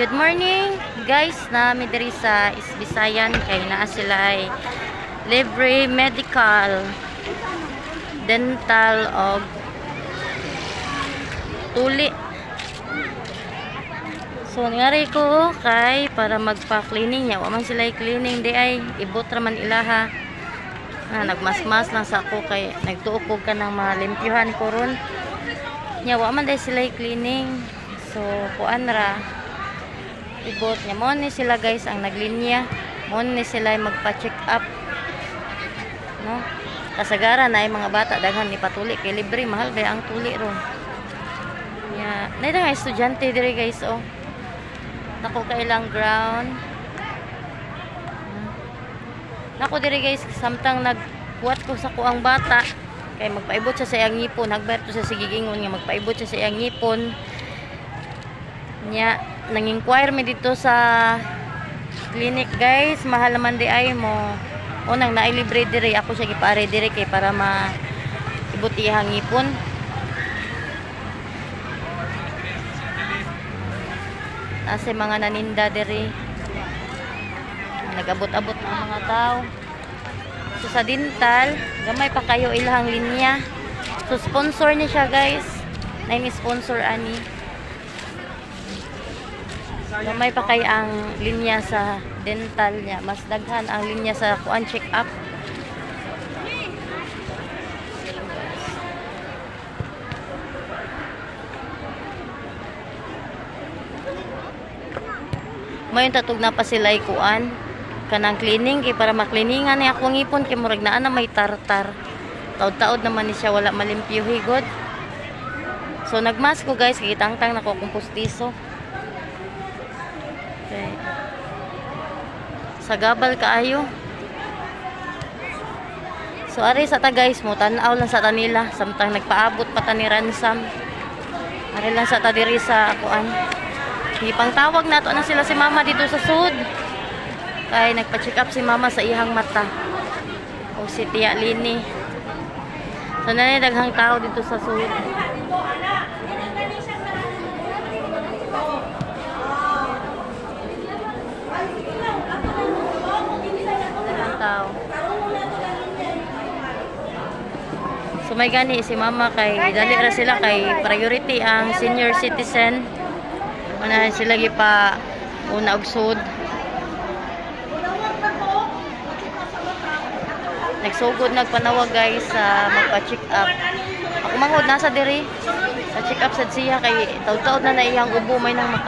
Good morning guys, nami diri sa Isbisayan kay naa sila ay libre medical, dental og tuli. So ngari ko kay para magpa-cleaning nya, wa man sila i-cleaning di ay ibot ra man ilaha. Nagmasmas lang sa ako kay nagtuo ko ka nang malimpyuhan ko ron. Nya wa man dai sila i-cleaning. So kuan ra ibot nya mo ni sila guys ang naglinya, mo ni sila magpa-check up, no? Kasagaran na ay mga bata daghan ni patuli kay libre, mahal kay ang tuli ron. Nya nay nga estudyante diri guys, oh. Nako kailang ground. Nako diri guys, samtang nagkuwat ko sa kuang bata kay magpaibot siya sa iyang ngipon, nagbayad to sa sigigingon nga magpaibot siya sa iyang ngipon. Nya nang-inquire mi dito sa clinic guys, mahal man di ay mo. Unang naay libre diri, ako siya gipaare diri kay para maibot iyang ngipon. Nasa mga naninda diri, nagabot-abot ng mga tao. So sa dental, gamay pa kayo ilang linya. So sponsor ni siya guys, na ini-sponsor ani. Gamay pa kay ang linya sa dental niya, mas daghan ang linya sa kuan check up. Mayon tatog na pa sila ikuan kanang cleaning kay para makliningan ni akong ngipon kay murag naa na may tartar. Taod-taod naman ni siya wala malimpyo higod. So nagmask ko guys kay tangtang nako kung pustiso. Okay. Sagabal kaayo. So ari sa ta guys mo tan-aw lang sa tanila samtang nagpaabot pa ta ni ransom. Ari lang sa ta diri sa kuan. Ipang tawag nato na sila si mama dito sa sud. Kay nagpa-check up si mama sa ihang mata. O si Tia Lini. So nanay daghang tao dito sa sud. Tao. So may gani si mama kay dali ra sila kay priority ang senior citizen. Unahan sila gipa una og sud. Nagsugod nagpanawag guys sa magpa-check up. Ako mangod nasa diri sa check up sad siya kay taud-taud na iyang ubo may nang